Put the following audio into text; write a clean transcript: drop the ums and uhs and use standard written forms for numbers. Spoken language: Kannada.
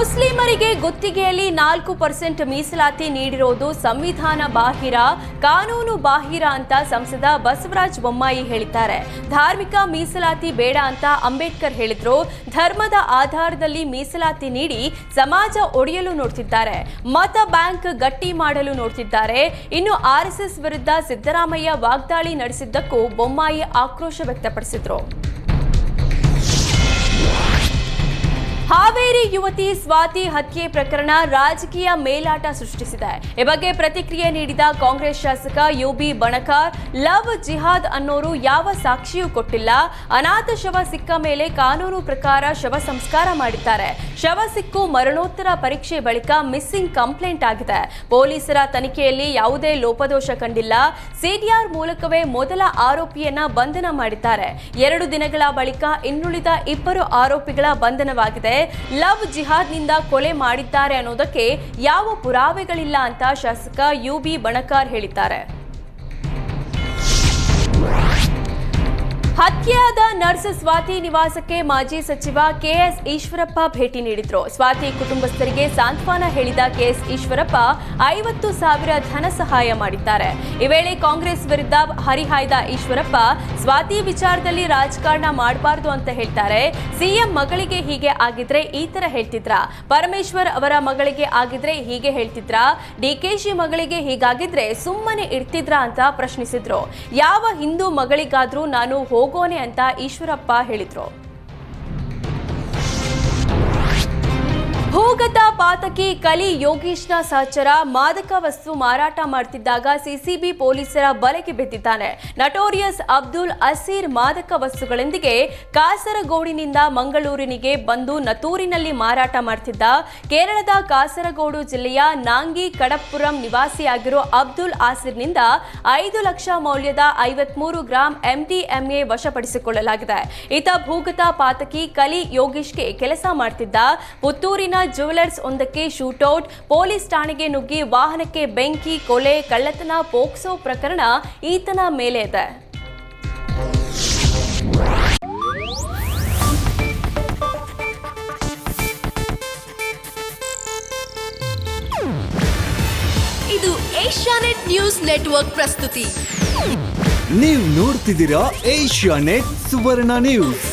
ಮುಸ್ಲಿಮರಿಗೆ ಗುತ್ತಿಗೆಯಲ್ಲಿ 4% ಮೀಸಲಾತಿ ನೀಡಿರೋದು ಸಂವಿಧಾನ ಬಾಹಿರ, ಕಾನೂನು ಬಾಹಿರ ಅಂತ ಸಂಸದ ಬಸವರಾಜ ಬೊಮ್ಮಾಯಿ ಹೇಳಿದ್ದಾರೆ. ಧಾರ್ಮಿಕ ಮೀಸಲಾತಿ ಬೇಡ ಅಂತ ಅಂಬೇಡ್ಕರ್ ಹೇಳಿದ್ರು. ಧರ್ಮದ ಆಧಾರದಲ್ಲಿ ಮೀಸಲಾತಿ ನೀಡಿ ಸಮಾಜ ಒಡೆಯಲು ನೋಡ್ತಿದ್ದಾರೆ, ಮತ ಬ್ಯಾಂಕ್ ಗಟ್ಟಿ ಮಾಡಲು ನೋಡ್ತಿದ್ದಾರೆ. ಇನ್ನು ಆರ್ಎಸ್ಎಸ್ ವಿರುದ್ಧ ಸಿದ್ದರಾಮಯ್ಯ ವಾಗ್ದಾಳಿ ನಡೆಸಿದ್ದಕ್ಕೂ ಬೊಮ್ಮಾಯಿ ಆಕ್ರೋಶ ವ್ಯಕ್ತಪಡಿಸಿದ್ರು. ಹಾವೇರಿ ಯುವತಿ ಸ್ವಾತಿ ಹತ್ಯೆ ಪ್ರಕರಣ ರಾಜಕೀಯ ಮೇಲಾಟ ಸೃಷ್ಟಿಸಿದೆ. ಈ ಬಗ್ಗೆ ಪ್ರತಿಕ್ರಿಯೆ ನೀಡಿದ ಕಾಂಗ್ರೆಸ್ ಶಾಸಕ ಯುಬಿ ಬಣಕಾರ್, ಲವ್ ಜಿಹಾದ್ ಅನ್ನೋರು ಯಾವ ಸಾಕ್ಷಿಯೂ ಕೊಟ್ಟಿಲ್ಲ. ಅನಾಥ ಶವ ಸಿಕ್ಕ ಮೇಲೆ ಕಾನೂನು ಪ್ರಕಾರ ಶವ ಸಂಸ್ಕಾರ ಮಾಡಿದ್ದಾರೆ. ಶವ ಸಿಕ್ಕು ಮರಣೋತ್ತರ ಪರೀಕ್ಷೆ ಬಳಿಕ ಮಿಸ್ಸಿಂಗ್ ಕಂಪ್ಲೇಂಟ್ ಆಗಿದೆ. ಪೊಲೀಸರ ತನಿಖೆಯಲ್ಲಿ ಯಾವುದೇ ಲೋಪದೋಷ ಕಂಡಿಲ್ಲ. ಸಿಡಿಆರ್ ಮೂಲಕವೇ ಮೊದಲ ಆರೋಪಿಯನ್ನ ಬಂಧನ ಮಾಡಿದ್ದಾರೆ. 2 ದಿನಗಳ ಬಳಿಕ ಇನ್ನುಳಿದ 2 ಆರೋಪಿಗಳ ಬಂಧನವಾಗಿದೆ. ಲವ್ ಜಿಹಾದ್ನಿಂದ ಕೊಲೆ ಮಾಡಿದ್ದಾರೆ ಅನ್ನೋದಕ್ಕೆ ಯಾವ ಪುರಾವೆಗಳಿಲ್ಲ ಅಂತ ಶಾಸಕ ಯುಬಿ ಬಣಕಾರ್ ಹೇಳಿದ್ದಾರೆ. ಹತ್ಯೆಯಾದ ನರ್ಸ್ ಸ್ವಾತಿ ನಿವಾಸಕ್ಕೆ ಮಾಜಿ ಸಚಿವ ಕೆಎಸ್ ಈಶ್ವರಪ್ಪ ಭೇಟಿ ನೀಡಿದ್ರು. ಸ್ವಾತಿ ಕುಟುಂಬಸ್ಥರಿಗೆ ಸಾಂತ್ವನ ಹೇಳಿದ ಕೆಎಸ್ ಈಶ್ವರಪ್ಪ 50,000 ಧನ ಸಹಾಯ ಮಾಡಿದ್ದಾರೆ. ಈ ವೇಳೆ ಕಾಂಗ್ರೆಸ್ ವಿರುದ್ಧ ಹರಿಹಾಯ್ದ ಈಶ್ವರಪ್ಪ, ಸ್ವಾತಿ ವಿಚಾರದಲ್ಲಿ ರಾಜಕಾರಣ ಮಾಡಬಾರದು ಅಂತ ಹೇಳ್ತಾರೆ. ಸಿಎಂ ಮಗಳಿಗೆ ಹೀಗೆ ಆಗಿದ್ರೆ ಈ ತರ ಹೇಳ್ತಿದ್ರ, ಪರಮೇಶ್ವರ್ ಅವರ ಮಗಳಿಗೆ ಆಗಿದ್ರೆ ಹೀಗೆ ಹೇಳ್ತಿದ್ರ, ಡಿಕೆಶಿ ಮಗಳಿಗೆ ಹೀಗಾಗಿದ್ರೆ ಸುಮ್ಮನೆ ಇರ್ತಿದ್ರ ಅಂತ ಪ್ರಶ್ನಿಸಿದ್ರು. ಯಾವ ಹಿಂದೂ ಮಗಳಿಗಾದ್ರೂ ನಾನು ಹೋಗೋನೆ ಅಂತ ಈಶ್ವರಪ್ಪ ಹೇಳಿದ್ರು. ಭೂಗತ ಪಾತಕಿ ಕಲಿ ಯೋಗೀಶ್ನ ಸಹಚರ ಮಾದಕ ವಸ್ತು ಮಾರಾಟ ಮಾಡುತ್ತಿದ್ದಾಗ ಸಿಸಿಬಿ ಪೊಲೀಸರ ಬಲೆಗೆ ಬಿದ್ದಿದ್ದಾನೆ. ನಟೋರಿಯಸ್ ಅಬ್ದುಲ್ ಅಸೀರ್ ಮಾದಕ ವಸ್ತುಗಳೊಂದಿಗೆ ಕಾಸರಗೋಡಿನಿಂದ ಮಂಗಳೂರಿನಿಗೆ ಬಂದು ನತೂರಿನಲ್ಲಿ ಮಾರಾಟ ಮಾಡುತ್ತಿದ್ದ. ಕೇರಳದ ಕಾಸರಗೋಡು ಜಿಲ್ಲೆಯ ನಾಂಗಿ ಕಡಪ್ಪುರಂ ನಿವಾಸಿಯಾಗಿರೋ ಅಬ್ದುಲ್ ಆಸಿರ್ನಿಂದ 5 ಲಕ್ಷ ಮೌಲ್ಯದ 53 ಗ್ರಾಂ ಎಂಡಿಎಂಎ ವಶಪಡಿಸಿಕೊಳ್ಳಲಾಗಿದೆ. ಈತ ಭೂಗತ ಪಾತಕಿ ಕಲಿ ಯೋಗೀಶ್ಗೆ ಕೆಲಸ ಮಾಡುತ್ತಿದ್ದ. ಪುತ್ತೂರಿನ ಜ್ಯುವೆಲರ್ಸ್ ಒಂದಕ್ಕೆ ಶೂಟೌಟ್, ಪೊಲೀಸ್ ಠಾಣೆಗೆ ನುಗ್ಗಿ ವಾಹನಕ್ಕೆ ಬೆಂಕಿ, ಕೊಲೆ, ಕಳ್ಳತನ, ಪೋಕ್ಸೋ ಪ್ರಕರಣ ಈತನ ಮೇಲೆ ಇದೆ. ಇದು ಏಷ್ಯಾನೆಟ್ ನ್ಯೂಸ್ ನೆಟ್ವರ್ಕ್ ಪ್ರಸ್ತುತಿ. ನೀವು ನೋಡ್ತಿದ್ದೀರಾ ಏಷ್ಯಾನೆಟ್ ಸುವರ್ಣ ನ್ಯೂಸ್.